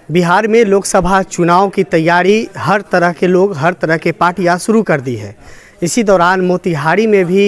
बिहार में लोकसभा चुनाव की तैयारी हर तरह के लोग, हर तरह के पार्टियां शुरू कर दी है। इसी दौरान मोतिहारी में भी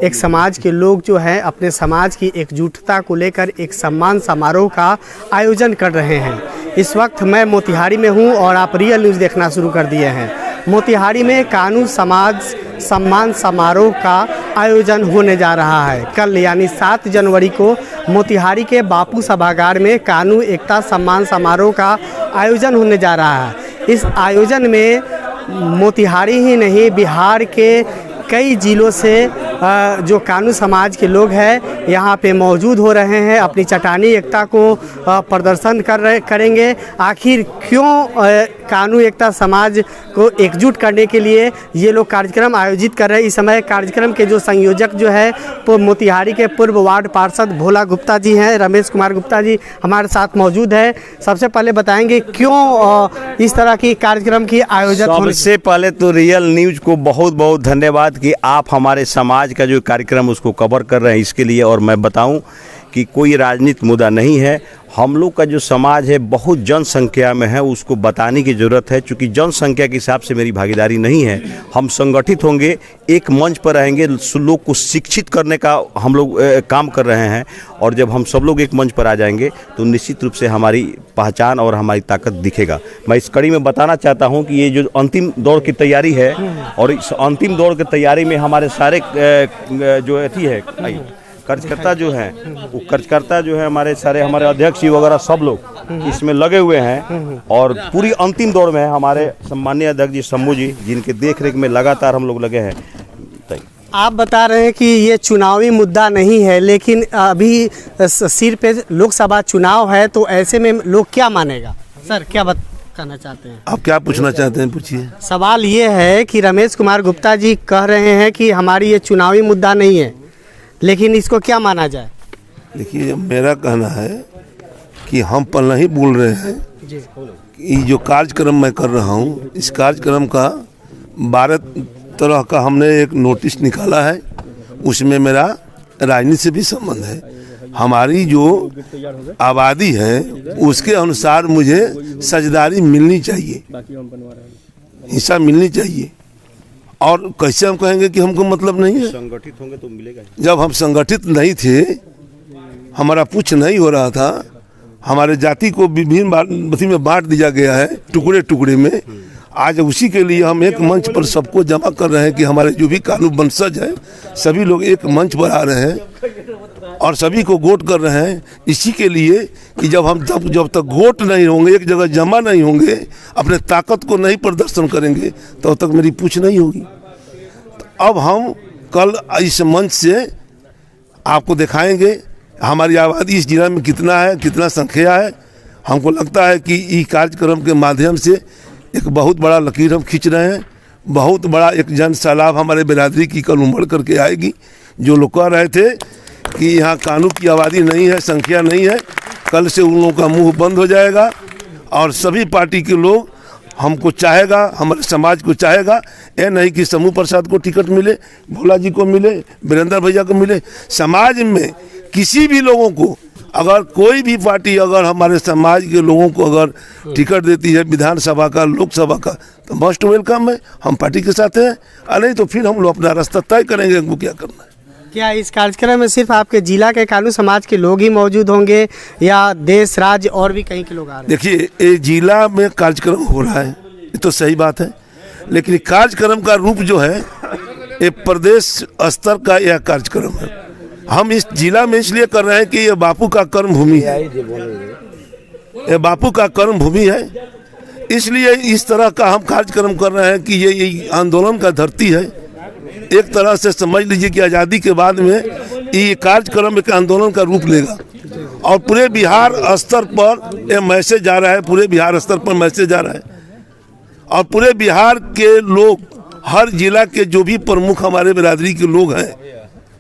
एक समाज के लोग जो हैं अपने समाज की एकजुटता को लेकर एक सम्मान समारोह का आयोजन कर रहे हैं। इस वक्त मैं मोतिहारी में हूं और आप रियल न्यूज़ देखना शुरू कर दिए हैं। मोतिहारी में कानू समाज सम्मान समारोह का आयोजन होने जा रहा है। कल यानी 7 जनवरी को मोतिहारी के बापू सभागार में कानू एकता सम्मान समारोह का आयोजन होने जा रहा है। इस आयोजन में मोतिहारी ही नहीं, बिहार के कई जिलों से जो कानू समाज के लोग हैं यहाँ पे मौजूद हो रहे हैं, अपनी चट्टानी एकता को प्रदर्शन करेंगे। आखिर क्यों कानू एकता समाज को एकजुट करने के लिए ये लोग कार्यक्रम आयोजित कर रहे हैं। इस समय कार्यक्रम के जो संयोजक जो है वो मोतिहारी के पूर्व वार्ड पार्षद भोला गुप्ता जी हैं, रमेश कुमार गुप्ता जी हमारे साथ मौजूद है। सबसे पहले बताएंगे क्यों इस तरह की कार्यक्रम की आयोजन। सबसे पहले तो रियल न्यूज़ को बहुत बहुत धन्यवाद कि आप हमारे समाज का जो कार्यक्रम उसको कवर कर रहे हैं इसके लिए। और मैं बताऊं कि कोई राजनीतिक मुद्दा नहीं है। हम लोग का जो समाज है बहुत जनसंख्या में है, उसको बताने की ज़रूरत है। चूँकि जनसंख्या के हिसाब से मेरी भागीदारी नहीं है। हम संगठित होंगे, एक मंच पर रहेंगे, लोग को शिक्षित करने का हम लोग काम कर रहे हैं। और जब हम सब लोग एक मंच पर आ जाएंगे तो निश्चित रूप से हमारी पहचान और हमारी ताकत दिखेगा। मैं इस कड़ी में बताना चाहता हूं कि ये जो अंतिम दौर की तैयारी है और इस अंतिम दौर की तैयारी में हमारे सारे जो अथी है कार्यकर्ता जो हैं, वो कार्यकर्ता जो है हमारे अध्यक्ष जी वगैरह सब लोग इसमें लगे हुए हैं। और पूरी अंतिम दौर में हमारे सम्मानीय अध्यक्ष जी शंभू जी, जिनके देख रेख में लगातार हम लोग लगे हैं। आप बता रहे हैं कि ये चुनावी मुद्दा नहीं है, लेकिन अभी सिर पे लोकसभा चुनाव है, तो ऐसे में लोग क्या मानेगा? सर क्या कहना चाहते हैं? आप क्या पूछना चाहते हैं, पूछिए। सवाल ये है कि रमेश कुमार गुप्ता जी कह रहे हैं कि हमारी ये चुनावी मुद्दा नहीं है, लेकिन इसको क्या माना जाए? देखिए, मेरा कहना है कि हम पहले ही बोल रहे हैं कि जो कार्यक्रम मैं कर रहा हूँ, इस कार्यक्रम का 12 तरह का हमने एक नोटिस निकाला है। उसमें मेरा राजनीति से भी संबंध है। हमारी जो आबादी है उसके अनुसार मुझे साझेदारी मिलनी चाहिए, हिस्सा मिलनी चाहिए। और कैसे हम कहेंगे कि हमको मतलब नहीं है? संगठित होंगे तो मिलेगा। जब हम संगठित नहीं थे, हमारा कुछ नहीं हो रहा था, हमारे जाति को विभिन्न में बांट दिया गया है टुकड़े टुकड़े में। आज उसी के लिए हम एक मंच पर सबको जमा कर रहे हैं कि हमारे जो भी कानू वंशज है सभी लोग एक मंच पर आ रहे हैं और सभी को वोट कर रहे हैं। इसी के लिए कि जब तक वोट नहीं होंगे, एक जगह जमा नहीं होंगे, अपने ताकत को नहीं प्रदर्शन करेंगे, तब तक मेरी पूछ नहीं होगी। तो अब हम कल इस मंच से आपको दिखाएंगे हमारी आबादी इस जिला में कितना है, कितना संख्या है। हमको लगता है कि इस कार्यक्रम के माध्यम से एक बहुत बड़ा लकीर हम खींच रहे हैं। बहुत बड़ा एक जन सैलाब हमारे बिरादरी की कल उमड़ करके आएगी। जो लोग कह रहे थे कि यहाँ कानू की आबादी नहीं है, संख्या नहीं है, कल से उन लोगों का मुंह बंद हो जाएगा और सभी पार्टी के लोग हमको चाहेगा, हमारे समाज को चाहेगा। ये नहीं कि समूह प्रसाद को टिकट मिले, भोला जी को मिले, वीरेंद्र भैया को मिले। समाज में किसी भी लोगों को अगर कोई भी पार्टी अगर हमारे समाज के लोगों को अगर टिकट देती है विधानसभा का, लोकसभा का, तो मोस्ट वेलकम है। हम पार्टी के साथ हैं, और नहीं तो फिर हम लोग अपना रास्ता तय करेंगे हमको क्या करना है। क्या इस कार्यक्रम में सिर्फ आपके जिला के कानू समाज के लोग ही मौजूद होंगे या देश राज्य और भी कहीं के लोग आ रहे हैं? देखिए, ये जिला में कार्यक्रम हो रहा है, ये तो सही बात है, लेकिन कार्यक्रम का रूप जो है ये प्रदेश स्तर का यह कार्यक्रम है। हम इस जिला में इसलिए कर रहे हैं कि ये बापू का कर्म भूमि है, ये बापू का कर्म भूमि है, इसलिए इस तरह का हम कार्यक्रम कर रहे हैं कि ये आंदोलन का धरती है। एक तरह से समझ लीजिए कि आज़ादी के बाद में ये कार्यक्रम एक आंदोलन का रूप लेगा और पूरे बिहार स्तर पर ये मैसेज जा रहा है, पूरे बिहार स्तर पर मैसेज जा रहा है। और पूरे बिहार के लोग, हर जिला के जो भी प्रमुख हमारे बिरादरी के लोग हैं,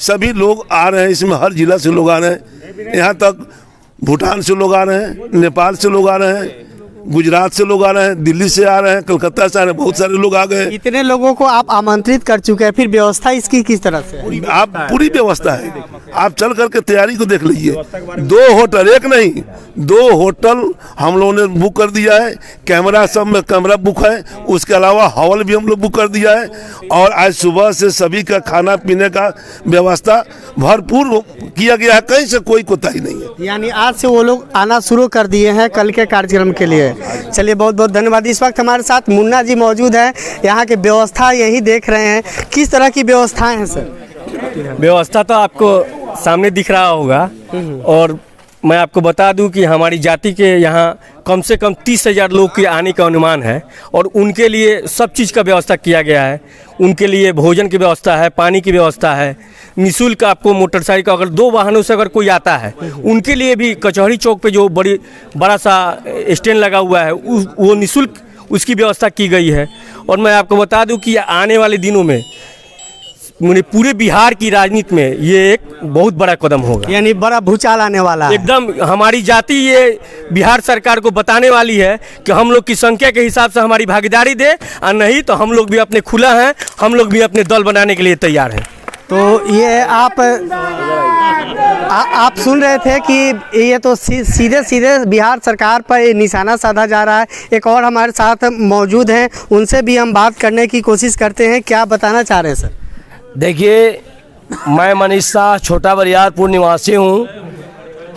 सभी लोग आ रहे हैं। इसमें हर जिला से लोग आ रहे हैं, यहाँ तक भूटान से लोग आ रहे हैं, नेपाल से लोग आ रहे हैं, गुजरात से लोग आ रहे हैं, दिल्ली से आ रहे हैं, कलकत्ता से आ रहे हैं, बहुत सारे लोग आ गए। इतने लोगों को आप आमंत्रित कर चुके हैं, फिर व्यवस्था इसकी किस तरह से है? आप पूरी व्यवस्था है, आप चल करके तैयारी को देख लीजिए। 2 होटल, एक नहीं 2 होटल हम लोगों ने बुक कर दिया है। कैमरा, सब में कैमरा बुक है। उसके अलावा हॉल भी हम लोग बुक कर दिया है। और आज सुबह से सभी का खाना पीने का व्यवस्था भरपूर किया गया है, कहीं से कोई कोताही नहीं है। यानी आज से वो लोग आना शुरू कर दिए हैं कल के कार्यक्रम के लिए। चलिए बहुत बहुत धन्यवाद। इस वक्त हमारे साथ मुन्ना जी मौजूद हैं, यहाँ की व्यवस्था यही देख रहे हैं। किस तरह की व्यवस्थाएं हैं सर? व्यवस्था तो आपको सामने दिख रहा होगा। और मैं आपको बता दूं कि हमारी जाति के यहाँ कम से कम 30,000 लोग के आने का अनुमान है और उनके लिए सब चीज़ का व्यवस्था किया गया है। उनके लिए भोजन की व्यवस्था है, पानी की व्यवस्था है, निःशुल्क आपको मोटरसाइकिल, अगर 2 वाहनों से अगर कोई आता है उनके लिए भी कचहरी चौक पे जो बड़ा सा स्टैंड लगा हुआ है वो निःशुल्क उसकी व्यवस्था की गई है। और मैं आपको बता दूं कि आने वाले दिनों में पूरे बिहार की राजनीति में ये एक बहुत बड़ा कदम होगा। यानी बड़ा भूचाल आने वाला है। एकदम हमारी जाति ये बिहार सरकार को बताने वाली है कि हम लोग की संख्या के हिसाब से हमारी भागीदारी दे, और नहीं तो हम लोग भी अपने खुला हैं, हम लोग भी अपने दल बनाने के लिए तैयार हैं। तो ये आप सुन रहे थे कि ये तो सीधे सीधे बिहार सरकार पर निशाना साधा जा रहा है। एक और हमारे साथ मौजूद हैं, उनसे भी हम बात करने की कोशिश करते हैं। क्या बताना चाह रहे हैं सर? देखिए, मैं मनीष शाह छोटा बरियारपुर निवासी हूँ।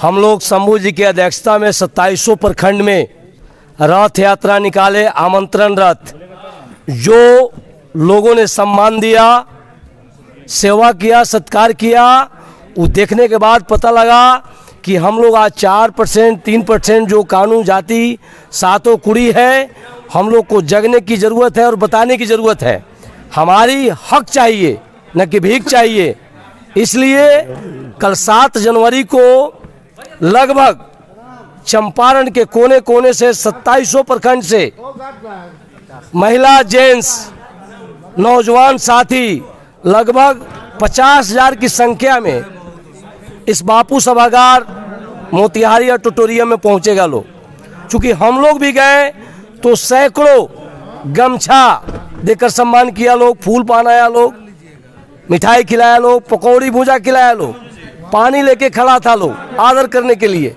हम लोग शंभू जी की अध्यक्षता में 2700 प्रखंड में रथ यात्रा निकाले, आमंत्रण रथ। जो लोगों ने सम्मान दिया, सेवा किया, सत्कार किया, वो देखने के बाद पता लगा कि हम लोग आज 4% 3% जो कानून जाति सातों कुड़ी है, हम लोग को जगने की ज़रूरत है और बताने की ज़रूरत है। हमारी हक चाहिए, न कि भीख चाहिए। इसलिए कल 7 जनवरी को लगभग चंपारण के कोने कोने से 2700 प्रखंड से महिला, जेंट्स, नौजवान साथी लगभग 50,000 की संख्या में इस बापू सभागार मोतिहारी और टुटोरिया में पहुंचेगा लोग। चूँकि हम लोग भी गए तो सैकड़ों गमछा देकर सम्मान किया लोग, फूल पहनाया लोग, मिठाई खिलाया लोग, पकौड़ी भूजा खिलाया लोग, पानी लेके खड़ा था लोग आदर करने के लिए।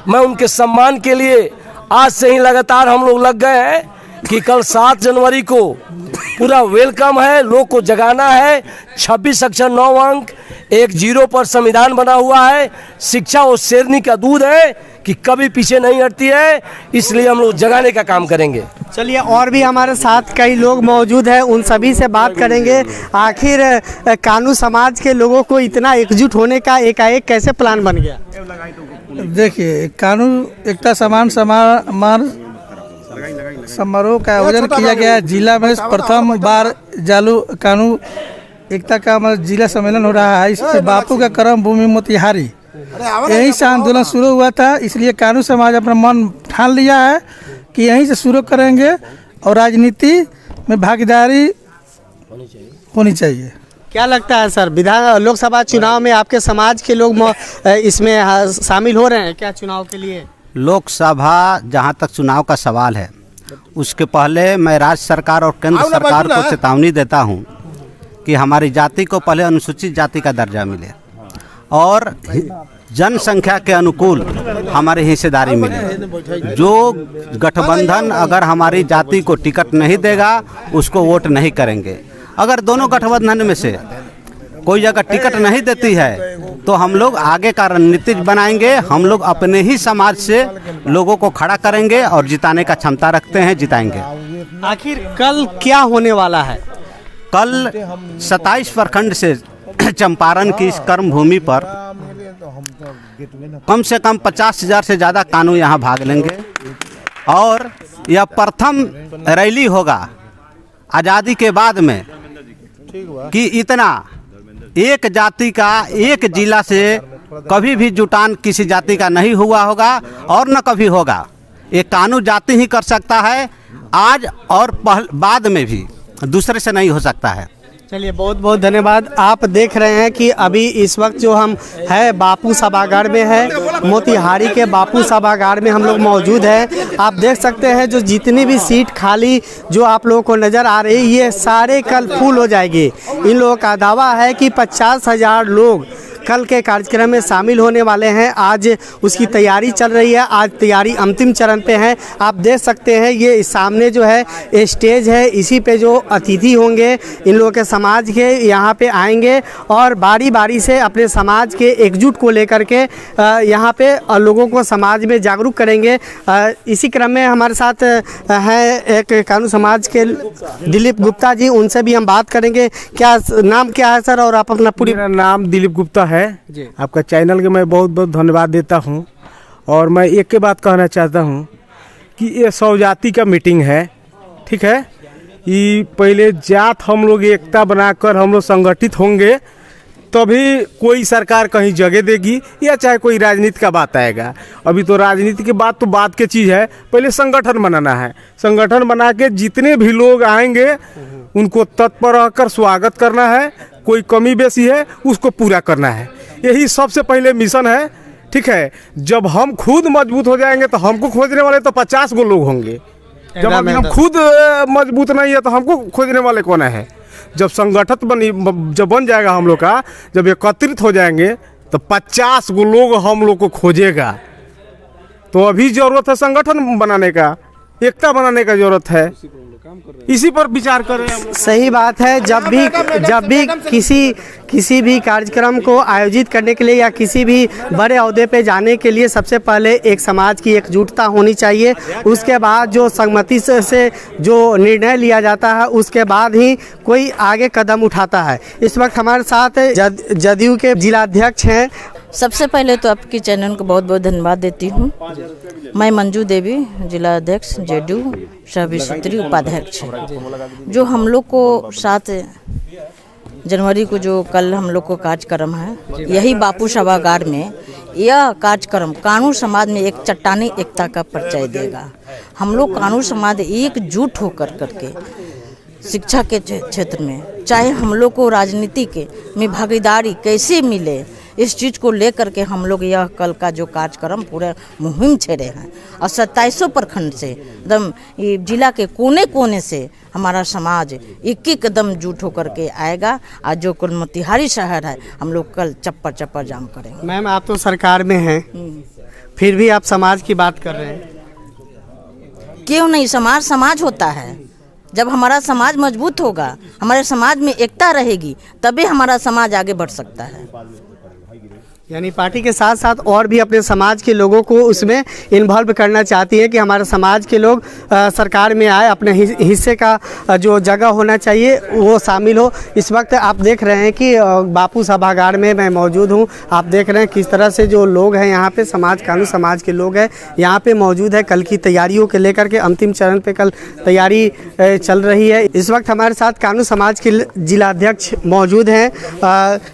मैं उनके सम्मान के लिए आज से ही लगातार हम लोग लग गए हैं कि कल 7 जनवरी को पूरा वेलकम है, लोग को जगाना है। 26 अक्षर 9 अंक 10 पर संविधान बना हुआ है। शिक्षा वो शेरनी का दूध है कि कभी पीछे नहीं हटती है, इसलिए हम लोग जगाने का काम करेंगे। चलिए, और भी हमारे साथ कई लोग मौजूद हैं, उन सभी से बात करेंगे। आखिर कानू समाज के लोगों को इतना एकजुट होने का एकाएक कैसे प्लान बन गया? देखिए, कानू एकता समान समारोह का आयोजन किया गया है। जिला में प्रथम बार जालू कानू एकता का जिला सम्मेलन हो रहा है। इससे बापू का कर्म भूमि मोतिहारी, यहीं से आंदोलन शुरू हुआ था। इसलिए कानू समाज अपना मन ठान लिया है कि यहीं से शुरू करेंगे और राजनीति में भागीदारी होनी चाहिए। क्या लगता है सर, लोकसभा चुनाव में आपके समाज के लोग इसमें शामिल हो रहे हैं क्या चुनाव के लिए? लोकसभा जहां तक चुनाव का सवाल है, उसके पहले मैं राज्य सरकार और केंद्र सरकार को चेतावनी देता हूं कि हमारी जाति को पहले अनुसूचित जाति का दर्जा मिले और जनसंख्या के अनुकूल हमारी हिस्सेदारी मिले। जो गठबंधन अगर हमारी जाति को टिकट नहीं देगा उसको वोट नहीं करेंगे। अगर दोनों गठबंधन में से कोई जगह टिकट नहीं देती है तो हम लोग आगे का रणनीति बनाएंगे। हम लोग अपने ही समाज से लोगों को खड़ा करेंगे और जिताने का क्षमता रखते हैं, जिताएंगे। आखिर कल क्या होने वाला है? कल 27 प्रखंड से चंपारण की इस कर्म भूमि पर कम से कम 50,000 से ज़्यादा कानू यहाँ भाग लेंगे और यह प्रथम रैली होगा आज़ादी के बाद में कि इतना एक जाति का, एक जिला से कभी भी जुटान किसी जाति का नहीं हुआ होगा और न कभी होगा। ये कानू जाति ही कर सकता है, आज और बाद में भी, दूसरे से नहीं हो सकता है। चलिए, बहुत बहुत धन्यवाद। आप देख रहे हैं कि अभी इस वक्त जो हम है बापू सभागार में है, मोतिहारी के बापू सभागार में हम लोग मौजूद हैं। आप देख सकते हैं जो जितनी भी सीट खाली जो आप लोगों को नज़र आ रही, ये सारे कल फुल हो जाएगी। इन लोगों का दावा है कि 50,000 लोग कल के कार्यक्रम में शामिल होने वाले हैं। आज उसकी तैयारी चल रही है, आज तैयारी अंतिम चरण पे है। आप देख सकते हैं ये सामने जो है स्टेज है, इसी पे जो अतिथि होंगे इन लोगों के समाज के यहाँ पे आएंगे और बारी बारी से अपने समाज के एकजुट को लेकर के यहाँ पे लोगों को समाज में जागरूक करेंगे। इसी क्रम में हमारे साथ हैं एक कानू समाज के दिलीप गुप्ता जी, उनसे भी हम बात करेंगे। क्या नाम क्या है सर और आप अपना पूरी? मेरा नाम दिलीप गुप्ता है जी। आपका चैनल के मैं बहुत बहुत धन्यवाद देता हूं और मैं एक के बात कहना चाहता हूं कि ये 100 जाति का मीटिंग है, ठीक है। ये पहले जात हम लोग एकता बनाकर हम लोग संगठित होंगे तभी कोई सरकार कहीं जगह देगी या चाहे कोई राजनीति का बात आएगा। अभी तो राजनीति की बात तो बात की चीज़ है, पहले संगठन बनाना है। संगठन बना के जितने भी लोग आएंगे उनको तत्पर रहकर स्वागत करना है, कोई कमी बेसी है उसको पूरा करना है, यही सबसे पहले मिशन है, ठीक है। जब हम खुद मजबूत हो जाएंगे तो हमको खोजने वाले तो 50 गो लोग होंगे। जब हम खुद मजबूत नहीं है तो हमको खोजने वाले कौन है? जब संगठित जब बन जाएगा हम लोग का, जब एकत्रित हो जाएंगे तो 50 गो लोग हम लोग को खोजेगा। तो अभी जरूरत है संगठन बनाने का, एकता बनाने का जरूरत है, इसी पर विचार करें। सही बात है। जब भी किसी भी कार्यक्रम को आयोजित करने के लिए या किसी भी बड़े ओहदे पे जाने के लिए सबसे पहले एक समाज की एकजुटता होनी चाहिए। उसके बाद जो सहमति से जो निर्णय लिया जाता है उसके बाद ही कोई आगे कदम उठाता है। इस वक्त हमारे साथ जदयू के जिलाध्यक्ष हैं। सबसे पहले तो आपके चैनल को बहुत बहुत धन्यवाद देती हूँ। मैं मंजू देवी, जिला अध्यक्ष जेडीयू सह उपाध्यक्ष, जो हम लोग को 7 जनवरी को जो कल हम लोग को कार्यक्रम है, यही बापू सभागार में यह कार्यक्रम कानू समाज में एक चट्टानी एकता का परिचय देगा। हम लोग कानू समाज एकजुट होकर करके शिक्षा के क्षेत्र में, चाहे हम लोग को राजनीति के में भागीदारी कैसे मिले, इस चीज़ को लेकर के हम लोग यह कल का जो कार्यक्रम पूरे मुहिम छेड़े हैं और 2700 प्रखंड से एकदम जिला के कोने कोने से हमारा समाज एक कदम जुट होकर के आएगा। आज जो कुल मोतिहारी शहर है हम लोग कल चप्पा जाम करेंगे। मैम आप तो सरकार में हैं, फिर भी आप समाज की बात कर रहे हैं, क्यों नहीं? समाज होता है। जब हमारा समाज मजबूत होगा, हमारे समाज में एकता रहेगी, तभी हमारा समाज आगे बढ़ सकता है। यानी पार्टी के साथ साथ और भी अपने समाज के लोगों को उसमें इन्वॉल्व करना चाहती है कि हमारे समाज के लोग सरकार में आए, अपने हिस्से का जो जगह होना चाहिए वो शामिल हो। इस वक्त आप देख रहे हैं कि बापू सभागार में मैं मौजूद हूँ। आप देख रहे हैं किस तरह से जो लोग हैं यहाँ पे कानू समाज के लोग हैं यहाँ पे मौजूद है। कल की तैयारियों के लेकर के अंतिम चरण पे कल तैयारी चल रही है। इस वक्त हमारे साथ कानू समाज के जिलाध्यक्ष मौजूद हैं।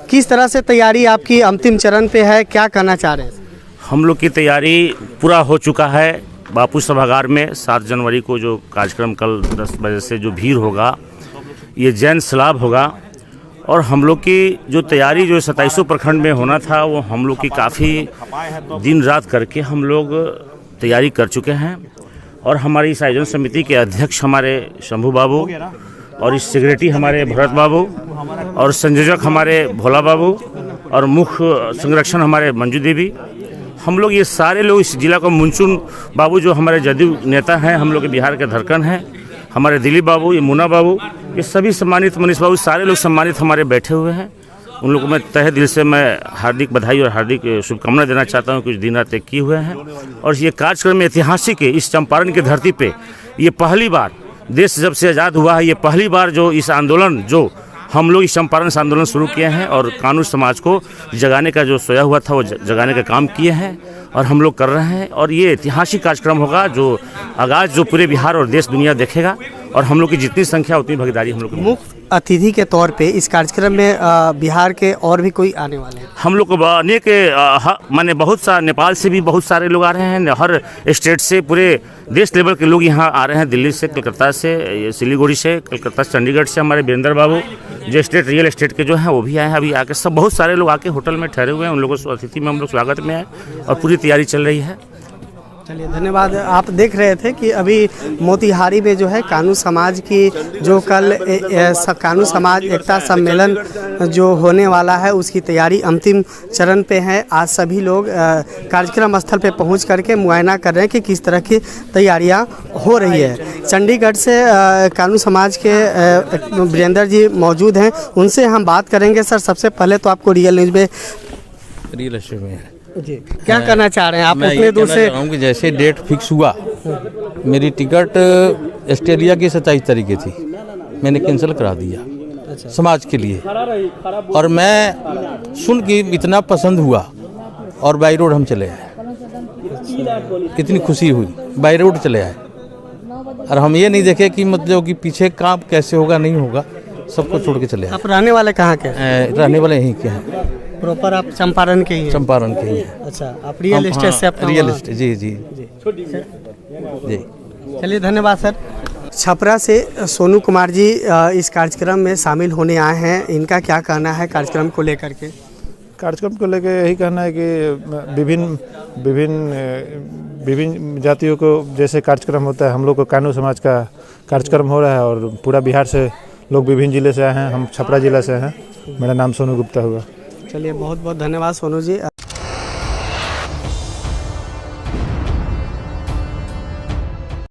किस तरह से तैयारी आपकी अंतिम चरण पे है, क्या करना चाह रहे हैं? हम लोग की तैयारी पूरा हो चुका है। बापू सभागार में 7 जनवरी को जो कार्यक्रम कल 10 बजे से जो भीड़ होगा, ये जैन सलाब होगा और हम लोग की जो तैयारी जो 2700 प्रखंड में होना था वो हम लोग की काफ़ी दिन रात करके हम लोग तैयारी कर चुके हैं। और हमारी इस आयोजन समिति के अध्यक्ष हमारे शंभू बाबू और इस सेक्रेटरी हमारे भरत बाबू और संयोजक हमारे भोला बाबू और मुख्य संरक्षण हमारे मंजू देवी, हम लोग ये सारे लोग इस जिला को मुंचुन बाबू जो हमारे जदयू नेता हैं, हम लोग के बिहार के धड़कन हैं, हमारे दिलीप बाबू, ये मुन्ना बाबू, ये सभी सम्मानित मनीष बाबू, सारे लोग सम्मानित हमारे बैठे हुए हैं। उन लोगों को मैं तहे दिल से मैं हार्दिक बधाई और हार्दिक शुभकामना देना चाहता हूँ। कुछ दिन रात तक किए हुए हैं और ये कार्यक्रम ऐतिहासिक है। इस चंपारण की धरती पे ये पहली बार, देश जब से आज़ाद हुआ है, ये पहली बार जो इस आंदोलन जो हम लोग इस चंपारण से आंदोलन शुरू किए हैं और कानू समाज को जगाने का जो सोया हुआ था वो जगाने का काम किए हैं और हम लोग कर रहे हैं। और ये ऐतिहासिक कार्यक्रम होगा जो आगाज जो पूरे बिहार और देश दुनिया देखेगा और हम लोग की जितनी संख्या उतनी भागीदारी हम लोग। मुख्य अतिथि के तौर पे इस कार्यक्रम में बिहार के और भी कोई आने वाले हैं? हम लोग अनेक माने बहुत सा नेपाल से भी बहुत सारे लोग आ रहे हैं, हर स्टेट से पूरे देश लेवल के लोग यहाँ आ रहे हैं, दिल्ली से, कलकत्ता से, सिलीगुड़ी से, कलकत्ता से, चंडीगढ़ से हमारे वीरेंद्र बाबू जो रियल एस्टेट के जो हैं वो भी आए हैं। अभी आके सब बहुत सारे लोग आके होटल में ठहरे हुए हैं, उन लोगों को अतिथि में हम लोग स्वागत में हैं और पूरी तैयारी चल रही है। चलिए धन्यवाद। आप देख रहे थे कि अभी मोतिहारी में जो है कानू समाज की जो कल कानू समाज एकता सम्मेलन जो होने वाला है उसकी तैयारी अंतिम चरण पे है। आज सभी लोग कार्यक्रम स्थल पे पहुंच करके मुआयना कर रहे हैं कि किस तरह की तैयारियां हो रही है। चंडीगढ़ से कानू समाज के वीरेंद्र जी मौजूद हैं, उनसे हम बात करेंगे। सर, सबसे पहले तो आपको रियल न्यूज़ में जी क्या करना चाह रहे हैं आप? उतने दूर से कि जैसे डेट फिक्स हुआ, मेरी टिकट ऑस्ट्रेलिया की 27 तारीख की थी, मैंने कैंसिल करा दिया। अच्छा। समाज के लिए। और मैं सुन के इतना पसंद हुआ और बाई रोड हम चले आए। इतनी खुशी हुई, बाई रोड चले आए। और हम ये नहीं देखे कि मतलब कि पीछे काम कैसे होगा नहीं होगा, सबको छोड़ के चले आए। आप रहने वाले कहाँ के? रहने वाले यहीं के हैं। प्रॉपर आप चंपारण के ही हैं? चंपारण के ही हैं। अच्छा, आप रियल एस्टेट से? रियल एस्टेट, जी जी जी। चलिए धन्यवाद सर। छपरा से सोनू कुमार जी इस कार्यक्रम में शामिल होने आए हैं, इनका क्या कहना है कार्यक्रम को लेकर के? कार्यक्रम को लेकर यही कहना है कि विभिन्न जातियों को जैसे कार्यक्रम होता है, हम लोग को कानू समाज का कार्यक्रम हो रहा है और पूरा बिहार से लोग विभिन्न जिले से आए हैं। हम छपरा जिला से हैं। मेरा नाम सोनू गुप्ता हुआ। चलिए बहुत बहुत धन्यवाद सोनू जी।